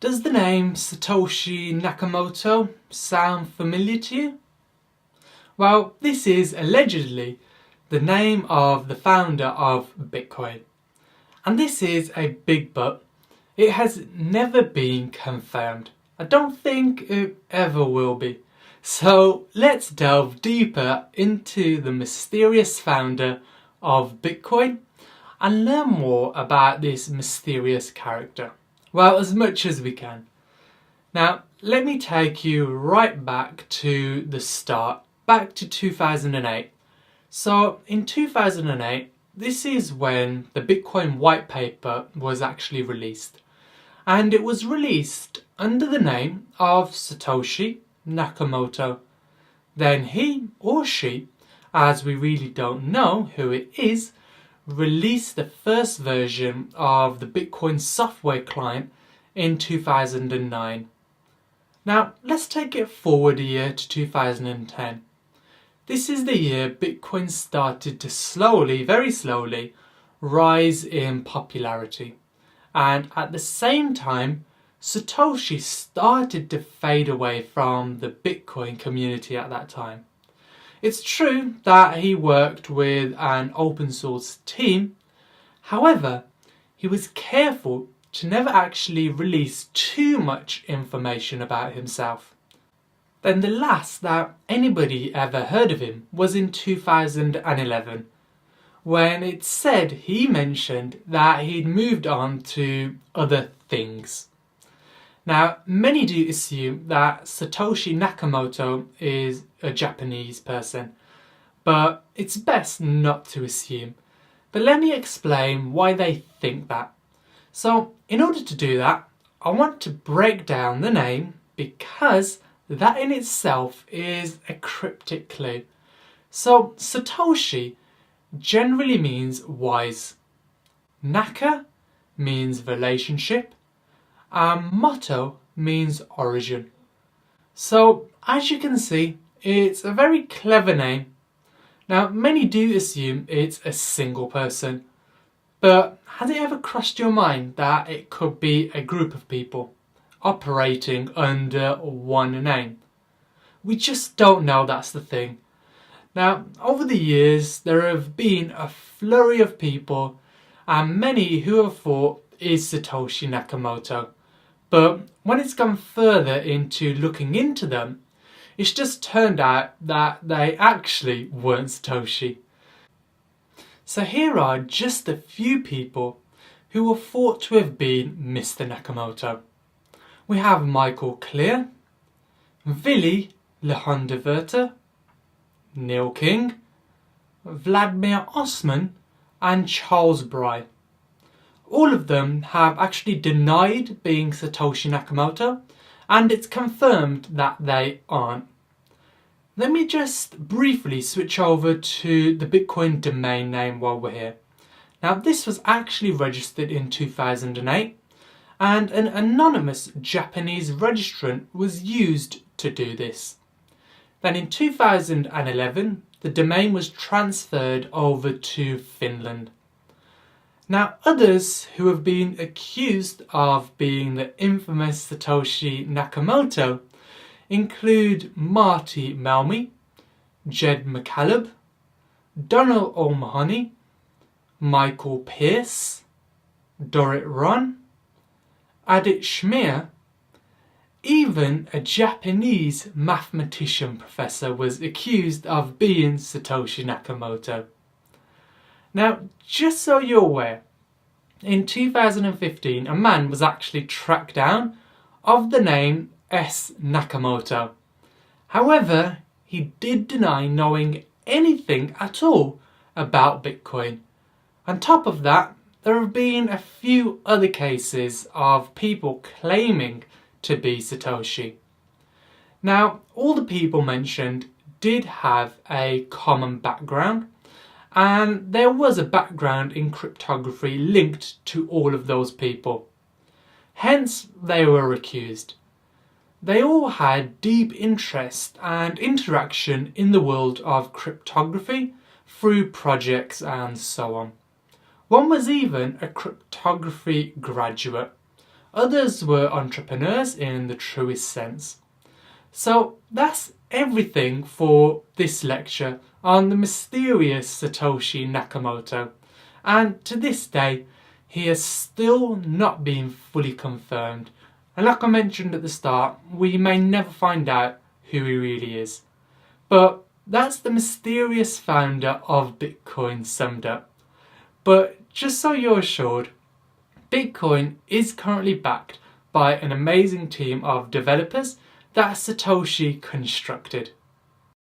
Does the name Satoshi Nakamoto sound familiar to you? Well, this is allegedly the name of the founder of Bitcoin. And this is a big but. It has never been confirmed. I don't think it ever will be. So let's delve deeper into the mysterious founder of Bitcoin and learn more about this mysterious character. Well, as much as we can. Now, let me take you right back to the start, back to 2008. So, in 2008, this is when the Bitcoin white paper was actually released. And it was released under the name of Satoshi Nakamoto. Then he or she, as we really don't know who it is, released the first version of the Bitcoin software client in 2009. Now, let's take it forward a year to 2010. This is the year Bitcoin started to slowly, very slowly, rise in popularity. And at the same time, Satoshi started to fade away from the Bitcoin community at that time. It's true that he worked with an open source team. However, he was careful to never actually release too much information about himself. Then the last that anybody ever heard of him was in 2011, when it said he mentioned that he'd moved on to other things. Now, many do assume that Satoshi Nakamoto is a Japanese person, but it's best not to assume. But let me explain why they think that. So, in order to do that, I want to break down the name because that in itself is a cryptic clue. So, Satoshi generally means wise. Naka means relationship. Moto means origin. So, as you can see, it's a very clever name. Now, many do assume it's a single person, but has it ever crossed your mind that it could be a group of people operating under one name? We just don't know, that's the thing. Now, over the years, there have been a flurry of people and many who have thought is Satoshi Nakamoto. But when it's gone further into looking into them, it's just turned out that they actually weren't Satoshi. So here are just a few people who were thought to have been Mr. Nakamoto. We have Michael Clear, Willy Lejondewerter, Neil King, Vladimir Osman and Charles Bry. All of them have actually denied being Satoshi Nakamoto, and it's confirmed that they aren't. Let me just briefly switch over to the Bitcoin domain name while we're here. Now, this was actually registered in 2008, and an anonymous Japanese registrant was used to do this. Then in 2011, the domain was transferred over to Finland. Now, others who have been accused of being the infamous Satoshi Nakamoto include Marty Melmy, Jed McCaleb, Donald O'Mahony, Michael Pierce, Dorit Ron, Adit Shmir. Even a Japanese mathematician professor was accused of being Satoshi Nakamoto. Now, just so you're aware, in 2015 a man was actually tracked down of the name S. Nakamoto. However, he did deny knowing anything at all about Bitcoin. On top of that, there have been a few other cases of people claiming to be Satoshi. Now, all the people mentioned did have a common background, and there was a background in cryptography linked to all of those people. Hence, they were accused. They all had deep interest and interaction in the world of cryptography through projects and so on. One was even a cryptography graduate, Others were entrepreneurs in the truest sense. So that's everything for this lecture on the mysterious Satoshi Nakamoto. And to this day, he has still not been fully confirmed. And like I mentioned at the start, we may never find out who he really is. But that's the mysterious founder of Bitcoin summed up. But just so you're assured, Bitcoin is currently backed by an amazing team of developers that Satoshi constructed.